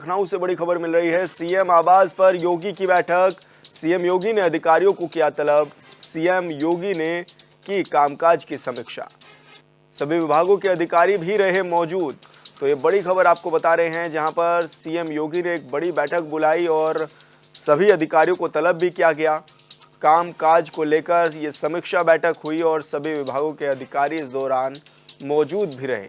लखनऊ से बड़ी खबर मिल रही है। सीएम आवास पर योगी की बैठक। सीएम योगी ने अधिकारियों को किया तलब। सीएम योगी ने की कामकाज की समीक्षा। सभी विभागों के अधिकारी भी रहे मौजूद। तो ये बड़ी खबर आपको बता रहे हैं, जहां पर सीएम योगी ने एक बड़ी बैठक बुलाई और सभी अधिकारियों को तलब भी किया गया। कामकाज को लेकर ये समीक्षा बैठक हुई और सभी विभागों के अधिकारी इस दौरान मौजूद भी रहे।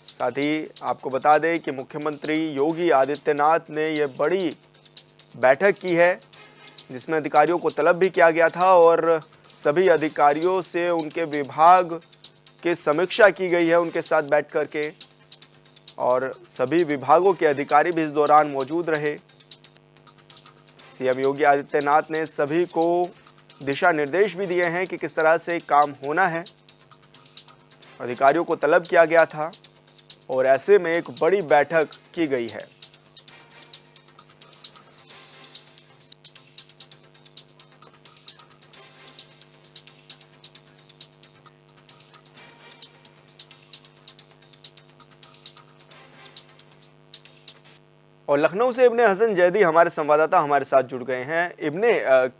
साथ ही आपको बता दें कि मुख्यमंत्री योगी आदित्यनाथ ने यह बड़ी बैठक की है, जिसमें अधिकारियों को तलब भी किया गया था और सभी अधिकारियों से उनके विभाग की समीक्षा की गई है उनके साथ बैठ करके, और सभी विभागों के अधिकारी भी इस दौरान मौजूद रहे। सीएम योगी आदित्यनाथ ने सभी को दिशा निर्देश भी दिए हैं कि किस तरह से काम होना है। अधिकारियों को तलब किया गया था और ऐसे में एक बड़ी बैठक की गई है। और लखनऊ से इब्ने हसन जैदी हमारे संवाददाता हमारे साथ जुड़ गए हैं। इब्ने,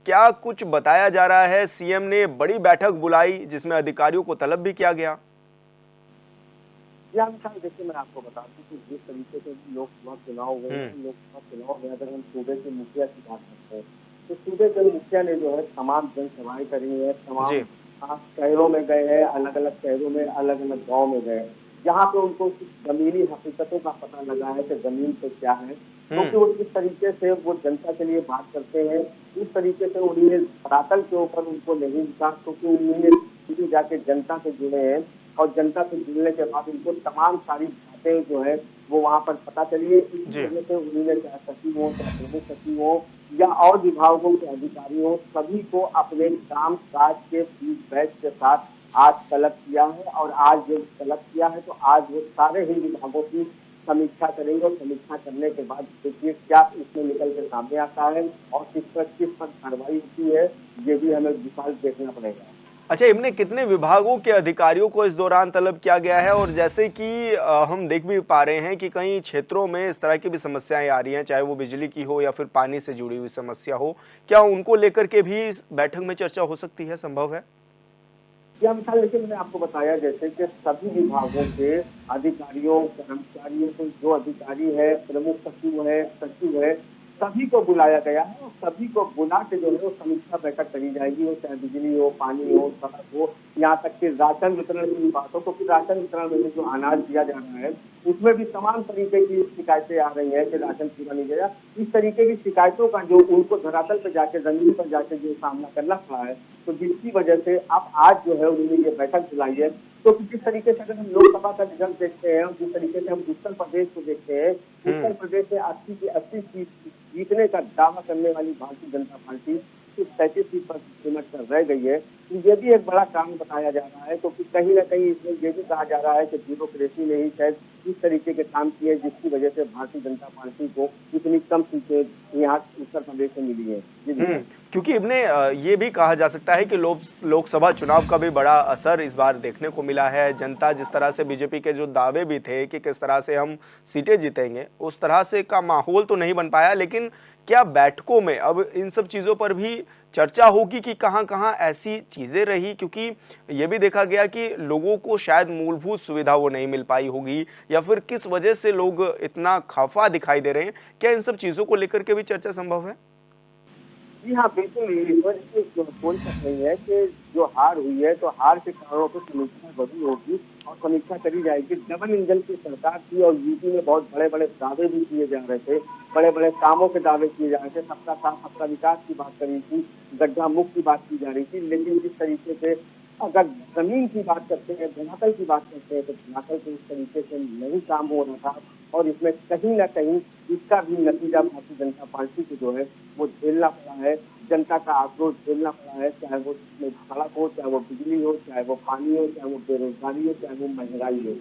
क्या कुछ बताया जा रहा है? सीएम ने बड़ी बैठक बुलाई जिसमें अधिकारियों को तलब भी किया गया। देखिए, मैं आपको बता दूं कि जिस तरीके से लोकसभा चुनाव हुए हैं, लोकसभा चुनाव में अगर हम सूबे के मुखिया की बात करते हैं तो सूबे के मुखिया ने जो है तमाम जनसभाएं करी है, तमाम शहरों में गए हैं, अलग अलग शहरों में, अलग अलग गाँव में गए, जहाँ पे उनको जमीनी हकीकतों का पता लगा है कि जमीन पे क्या है। क्योंकि वो जिस तरीके से वो जनता के लिए बात करते हैं, उस तरीके से उन्होंने धरातल के ऊपर उनको नहीं लिखा, क्योंकि उन्होंने सीधे जाके जनता से जुड़े हैं और जनता से जुड़ने के बाद उनको तमाम सारी बातें जो है वो वहाँ पर पता चली है। इस वजह से उन्होंने चाहे सचिव हो, चाहे प्रमुख सचिव हो या और विभागों के अधिकारी हो, सभी को अपने काम काज के फीडबैक के साथ आज तलब किया है। और आज जो तलब किया है तो आज वो सारे ही विभागों की समीक्षा करेंगे और समीक्षा करने के बाद देखिए क्या इसमें निकल के सामने आता है और किस पर कार्रवाई होती है, ये भी हमें विशाल देखना पड़ेगा। अच्छा, इनमें कितने विभागों के अधिकारियों को इस दौरान तलब किया गया है? और जैसे कि हम देख भी पा रहे हैं कि कई क्षेत्रों में इस तरह की भी समस्याएं आ रही हैं, चाहे वो बिजली की हो या फिर पानी से जुड़ी हुई समस्या हो, क्या उनको लेकर के भी इस बैठक में चर्चा हो सकती है, संभव है? या मिसाल, लेकिन मैंने आपको बताया जैसे कि सभी विभागों के अधिकारियों, कर्मचारियों को, जो अधिकारी है, प्रमुख सचिव है, सचिव है, सभी को बुलाया गया है और सभी को बुला के जो है वो समीक्षा बैठक करी जाएगी। वो चाहे बिजली हो, पानी हो, सड़क हो, यहाँ तक कि राशन वितरण की बात हो, क्योंकि राशन वितरण में जो अनाज दिया जा रहा है उसमें भी तमाम तरीके की शिकायतें आ रही है कि राशन पूरा नहीं गया। इस तरीके की शिकायतों का जो उनको धरातल पर जाके, जमीन पर जाके जो सामना करना पड़ा है, तो जिसकी वजह से अब आज जो है उन्होंने ये बैठक बुलाई है। तो किस तरीके से अगर हम लोकसभा का रिजल्ट देखते हैं और जिस तरीके से हम उत्तर प्रदेश को देखते हैं, उत्तर प्रदेश से 80 की 80 सीट जीतने का दावा करने वाली भारतीय जनता पार्टी सिर्फ 37 सीट पर सिमट कर रह गई है। तो ये भी एक बड़ा काम बताया जा रहा है, क्योंकि कहीं ना कहीं इसमें ये भी कहा जा रहा है कि ब्यूरोक्रेसी ने ही शायद इस तरीके के काम किए जिसकी वजह से भारतीय जनता पार्टी को इतनी कम सीटें यहाँ उत्तर प्रदेश में मिली है। क्योंकि इब्ने ये भी कहा जा सकता है कि लोकसभा चुनाव का भी बड़ा असर इस बार देखने को मिला है। जनता जिस तरह से बीजेपी के जो दावे भी थे कि किस तरह से हम सीटें जीतेंगे, उस तरह से का माहौल तो नहीं बन पाया। लेकिन क्या बैठकों में अब इन सब चीज़ों पर भी चर्चा होगी कि कहां कहां ऐसी चीज़ें रही? क्योंकि ये भी देखा गया कि लोगों को शायद मूलभूत सुविधा वो नहीं मिल पाई होगी, या फिर किस वजह से लोग इतना खफा दिखाई दे रहे हैं। क्या इन सब चीज़ों को लेकर के भी चर्चा संभव है? जी हाँ, बिल्कुल। इस वजह से कोई शक नहीं है कि जो हार हुई है तो हार के कारणों पर समीक्षा जरूर होगी और समीक्षा करी जाएगी। डबल इंजन की सरकार थी और यूपी में बहुत बड़े बड़े दावे भी किए जा रहे थे, बड़े बड़े कामों के दावे किए जा रहे थे, सबका साथ सबका विकास की बात करी थी, गड्ढा मुक्त की बात की जा रही थी। लेकिन जिस तरीके से अगर जमीन की बात करते हैं, धरातल की बात करते हैं, तो धरातल से उस तरीके से नहीं काम हो रहा था और इसमें कहीं ना कहीं इसका भी नतीजा भारतीय जनता पार्टी को जो है वो झेलना पड़ा है। जनता का आक्रोश झेलना पड़ा है, चाहे वो सड़क हो, चाहे वो बिजली हो, चाहे वो पानी हो, चाहे वो बेरोजगारी हो, चाहे वो महंगाई हो,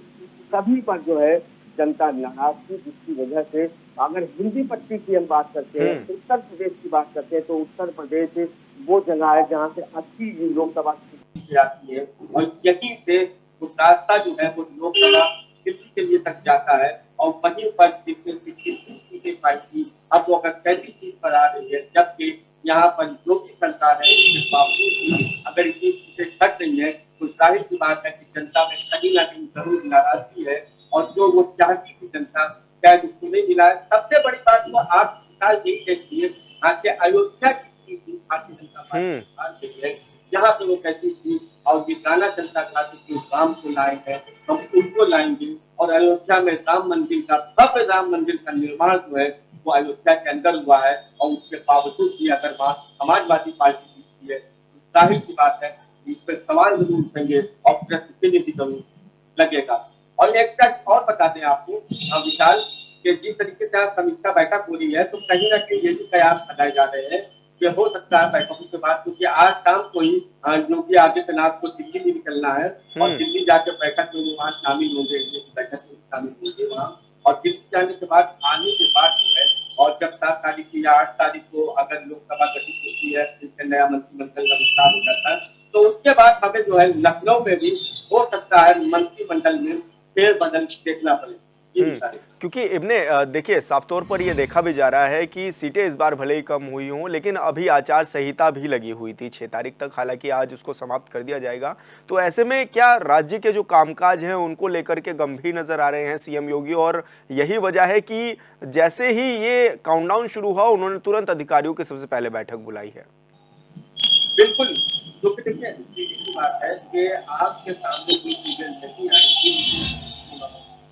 सभी पर जो है जनता नाराज थी। जिसकी वजह से अगर हिंदी पट्टी की हम बात करते हैं, उत्तर प्रदेश की बात करते हैं, तो उत्तर प्रदेश वो जगह है जहाँ से 80 लोकसभा सीटें आती है और यहीं से वो रास्ता जो है वो लोकसभा दिल्ली के लिए तक जाता है और वहीं पर जिसमें से किसी सीटें पाई थी, अब वो अगर कैसी सीट पर आ रही है, जबकि यहाँ पर जो भी सरकार है उसके बावजूद भी अगर इतनी सीटें घट रही है तो जाहिर सी बात है कि जनता में कहीं ना कहीं जरूर नाराजगी है और जो वो चाहती थी जनता शायद उसको नहीं मिला है। सबसे बड़ी बात तो आप मिसाल यही देखिए, यहाँ के अयोध्या की सीट भारतीय जनता पार्टी हम्म। हार गई है, जहाँ पे वो कहती थी और ये गाना चलता था कि राम को लाए हैं, हम उनको लाएंगे और अयोध्या में राम मंदिर का भव्य राम मंदिर का निर्माण जो है वो अयोध्या के अंदर हुआ है और उसके बावजूद भी अगर बात समाजवादी पार्टी की है तो जाहिर सी बात है इस पर सवाल जरूर उठेंगे और प्रश्न चिन्ह भी जरूर लगेगा। और एक चीज और बता दें आपको विशाल कि जिस तरीके से आज समीक्षा बैठक हो रही है तो कहीं ना कहीं ये भी कयास लगाए जा रहे हैं कि हो सकता है बैठकों के बाद, क्योंकि आज शाम को ही योगी आदित्यनाथ को दिल्ली भी निकलना है और हम्म। दिल्ली जाकर बैठक में वो वहाँ शामिल होंगे, बैठक में शामिल होंगे वहाँ। और दिल्ली जाने के बाद आने के बाद जो है और जब 7 तारीख की या 8 तारीख को अगर लोकसभा गठित होती है, इससे नया मंत्रिमंडल का विस्तार हो जाता है, तो उसके बाद हमें जो है लखनऊ में भी हो सकता है मंत्रिमंडल में फेरबदल देखना पड़े। ये भी सारे क्योंकि इब्ने देखिए, साफ तौर पर ये देखा भी जा रहा है कि सीटें इस बार भले ही कम हुई हों, लेकिन अभी आचार संहिता भी लगी हुई थी 6 तारीख तक, हालांकि आज उसको समाप्त कर दिया जाएगा। तो ऐसे में क्या राज्य के जो कामकाज हैं उनको लेकर के गंभीर नजर आ रहे हैं सीएम योगी, और यही वजह है कि जैसे ही ये काउंटडाउन शुरू हुआ उन्होंने तुरंत अधिकारियों की सबसे पहले बैठक बुलाई है। बिल्कुल, क्योंकि देखिए सीधी सी बात है कि आपके सामने कोई चीजें नहीं आएंगी,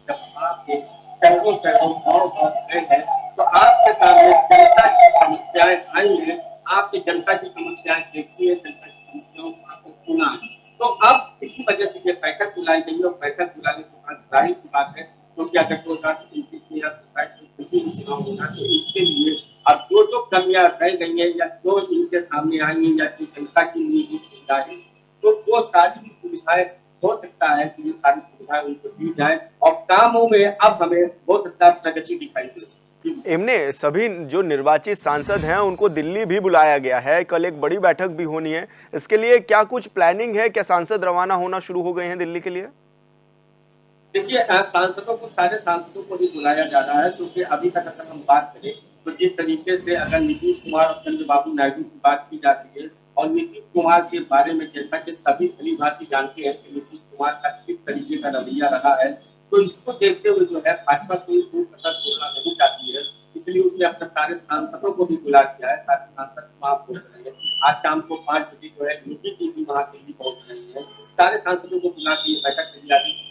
जब आपके शहरों शहरों गाँव गए हैं तो आपके सामने जनता की समस्याएं आई हैं, आपकी जनता की समस्याएं देखी है, जनता की समस्याओं को आपको सुना है। तो अब इसी वजह से ये बैठक बुलाई गई और बैठक बुलाने के बाद जाहिर सी बात है क्योंकि अगर 2029 या चुनाव होना तो इसके लिए अब जो कमियां रह गई है या जो इनके सामने आई है या जो जनता की मूलभूत सुविधाएं, तो वो सारी सुविधाएं हो सकता है कि ये सारी सुविधाएं उनको दी जाए और कामों में अब हमें हो सकता है प्रगति दिखाई दे। इमने सभी जो निर्वाचित सांसद हैं उनको दिल्ली भी बुलाया गया है, कल एक बड़ी बैठक भी होनी है, इसके लिए क्या कुछ प्लानिंग है? क्या सांसद रवाना होना शुरू हो गए हैं दिल्ली के लिए? देखिए सांसदों को, सारे सांसदों को भी बुलाया जा रहा है क्योंकि अभी तक अगर हम बात करें तो जिस तरीके से अगर नीतीश कुमार और चंद्रबाबू नायडू की बात की जाती है और नीतीश कुमार के बारे में जैसा कि सभी भली भांति जानते हैं कि नीतीश कुमार का किस तरीके का रवैया रहा है, तो इसको देखते हुए जो है भाजपा कोई दूर कसर छोड़ना नहीं चाहती है, इसलिए उसने अपने सारे सांसदों को भी बुला दिया है ताकि सांसद वहाँ पहुंच रहे हैं। आज शाम को 5 बजे जो है योगी जी भी वहाँ दिल्ली पहुंच रही है, सारे सांसदों को बुला के बैठक करी जाती है,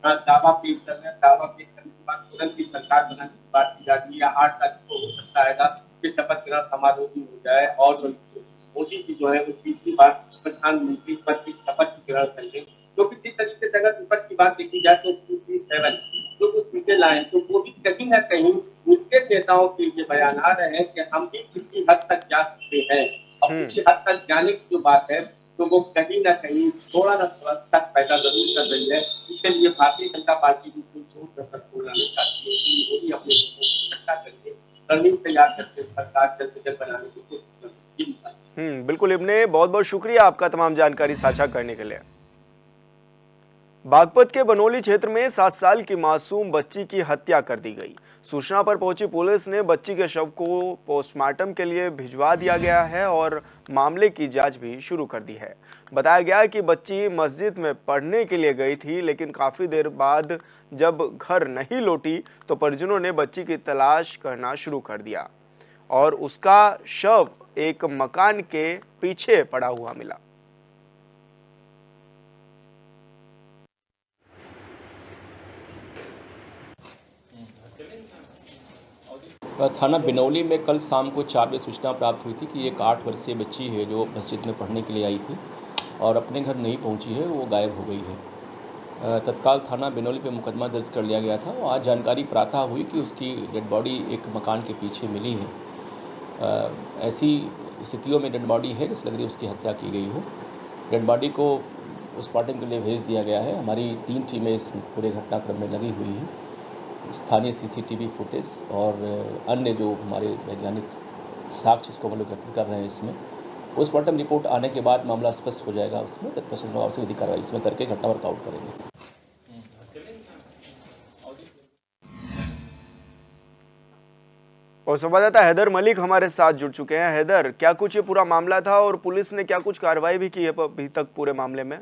दावा पेश करना है, दावा पेश करने के बाद तुरंत ही सरकार बनाने की बात की जाती है। 8 तारीख को हो सकता है कि शपथ ग्रहण समारोह भी हो जाए और मोदी जी जो है वो तीसरी बार प्रधानमंत्री पद की शपथ ग्रहण करेंगे, क्योंकि जिस तरीके से अगर विपक्ष की बात देखी जाए तो 237 जो कुछ सीटें लाए तो वो भी कहीं ना कहीं उनके नेताओं के ये बयान आ रहे हैं कि हम भी किसी हद तक जा सकते हैं और किसी हद तक जाने की जो बात है तो वो कहीं ना कहीं थोड़ा ना थोड़ा शक पैदा जरूर कर रही है। इसके लिए भारतीय जनता पार्टी भी कोई जोर कसर छोड़ना नहीं चाहती है, वो भी अपने लोगों को इकट्ठा करके रणनीति तैयार करके सरकार जल्द से जल्द बनाने की कोशिश कर रही है। बिल्कुल इब्ने, बहुत बहुत शुक्रिया आपका तमाम जानकारी साझा करने के लिए। बागपत के बनोली क्षेत्र में 7 साल की मासूम बच्ची की हत्या कर दी गई। सूचना पर पहुंची पुलिस ने बच्ची के शव को पोस्टमार्टम के लिए भिजवा दिया गया है और मामले की जांच भी शुरू कर दी है। बताया गया कि बच्ची मस्जिद में पढ़ने के लिए गई थी, लेकिन काफी देर बाद जब घर नहीं लौटी तो परिजनों ने बच्ची की तलाश करना शुरू कर दिया और उसका शव एक मकान के पीछे पड़ा हुआ मिला। थाना बिनौली में कल शाम को 4 बजे सूचना प्राप्त हुई थी कि एक 8 वर्षीय बच्ची है जो मस्जिद में पढ़ने के लिए आई थी और अपने घर नहीं पहुंची है, वो गायब हो गई है। तत्काल थाना बिनौली पे मुकदमा दर्ज कर लिया गया था और आज जानकारी प्रातः हुई कि उसकी डेड बॉडी एक मकान के पीछे मिली है। ऐसी स्थितियों में डेड बॉडी है जिस लग रही उसकी हत्या की गई हो। डेड बॉडी को पोस्टमार्टम के लिए भेज दिया गया है। हमारी 3 टीमें इस पूरे घटनाक्रम में लगी हुई हैं। स्थानीय सीसीटीवी फुटेज और अन्य जो हमारे वैज्ञानिक साक्ष्य उसको हम लोग एकत्रित कर रहे हैं। इसमें पोस्टमार्टम रिपोर्ट आने के बाद मामला स्पष्ट हो जाएगा, उसमें तत्पश्चात आवश्यक विधि कार्रवाई इसमें करके घटना वर्कआउट करेंगे। और संवाददाता हैदर मलिक हमारे साथ जुड़ चुके हैं। हैदर, क्या कुछ ये पूरा मामला था और पुलिस ने क्या कुछ कार्रवाई भी की है अभी तक पूरे मामले में?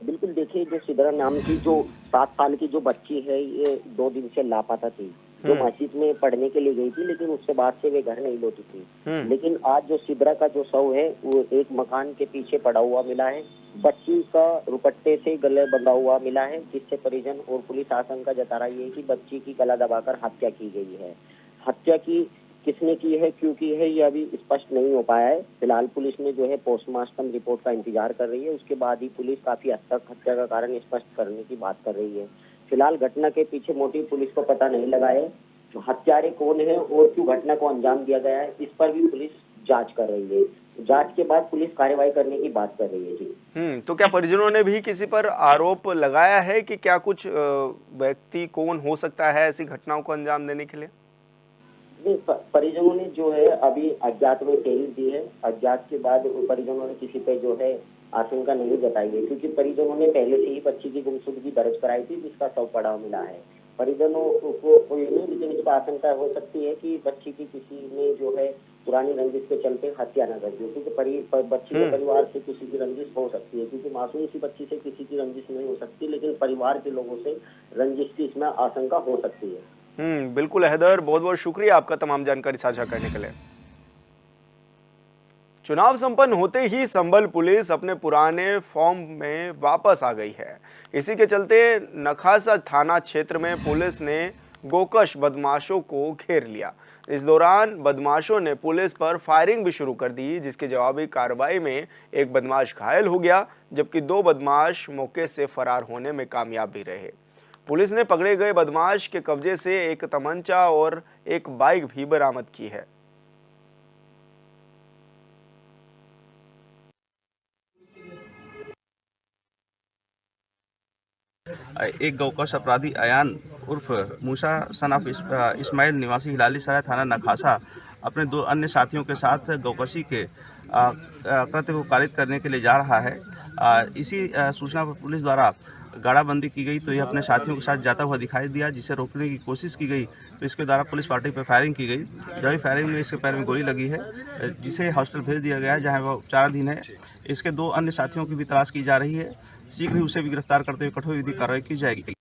बिल्कुल, देखिए जो सिदरा नाम की जो 7 साल की जो बच्ची है, ये 2 दिन से लापता थी। जो मस्जिद में पढ़ने के लिए गई थी, लेकिन उसके बाद से वे घर नहीं लौटी थी। लेकिन आज जो सिदरा का जो शव है वो एक मकान के पीछे पड़ा हुआ मिला है। बच्ची का रुपट्टे से गले बंधा हुआ मिला है, जिससे परिजन और पुलिस आशंका जता रही है कि बच्ची की गला दबाकर हत्या की गई है। हत्या की किसने की है, क्यों की है, ये अभी स्पष्ट नहीं हो पाया है। फिलहाल पुलिस ने जो है पोस्टमार्टम रिपोर्ट का इंतजार कर रही है। उसके बाद ही पुलिस काफी हद तक हत्या का कारण स्पष्ट करने की बात कर रही है। फिलहाल घटना के पीछे मोटिव पुलिस को पता नहीं लगा है। हत्यारे कौन है और क्यों घटना को अंजाम दिया गया है, इस पर भी पुलिस जांच कर रही है। जांच के बाद पुलिस कार्रवाई करने की बात कर रही है जी। तो क्या परिजनों ने भी किसी पर आरोप लगाया है कि क्या कुछ व्यक्ति कौन हो सकता है ऐसी घटनाओं को अंजाम देने के लिए? परिजनों ने जो है अभी अज्ञात में तहरीर दी है। अज्ञात के बाद परिजनों ने किसी पे जो है आशंका नहीं जताई है, क्योंकि परिजनों ने पहले से ही बच्ची की गुमशुदगी दर्ज कराई थी, जिसका शव पड़ा मिला है। परिजनों को कोई नहीं, लेकिन इस पर आशंका हो सकती है कि बच्ची की किसी ने जो है पुरानी रंजिश के चलते हत्या न कर दी, क्योंकि बच्ची के परिवार से किसी की रंजिश हो सकती है, क्योंकि मासूम सी बच्ची से किसी की रंजिश नहीं हो सकती, लेकिन परिवार के लोगों से रंजिश की इसमें आशंका हो सकती है। बिल्कुल हैदर, बहुत बहुत शुक्रिया आपका तमाम जानकारी साझा करने के लिए। चुनाव संपन्न होते ही संभल पुलिस अपने पुराने फॉर्म में वापस आ गई है। इसी के चलते नखासा थाना क्षेत्र में पुलिस ने गोकश बदमाशों को घेर लिया। इस दौरान बदमाशों ने पुलिस पर फायरिंग भी शुरू कर दी, जिसकी जवाबी कार्रवाई में एक बदमाश घायल हो गया, जबकि 2 बदमाश मौके से फरार होने में कामयाब भी रहे। पुलिस ने पकड़े गए बदमाश के कब्जे से एक तमंचा और एक बाइक भी बरामद की है। एक गौकश अपराधी अयान उर्फ मूसा सन ऑफ इस्माइल निवासी हिलाली सराय थाना नखासा अपने 2 अन्य साथियों के साथ गौकशी के कृत्य को कारित करने के लिए जा रहा है। इसी सूचना पर पुलिस द्वारा गाड़ाबंदी की गई, तो यह अपने साथियों के साथ जाता हुआ दिखाई दिया, जिसे रोकने की कोशिश की गई, तो इसके द्वारा पुलिस पार्टी पर फायरिंग की गई। जब फायरिंग में इसके पैर में गोली लगी है, जिसे हॉस्टल भेज दिया गया है, जहां वह उपचाराधीन है। इसके 2 अन्य साथियों की भी तलाश की जा रही है। शीघ्र ही उसे भी गिरफ्तार करते हुए कठोर विधि कार्रवाई की जाएगी।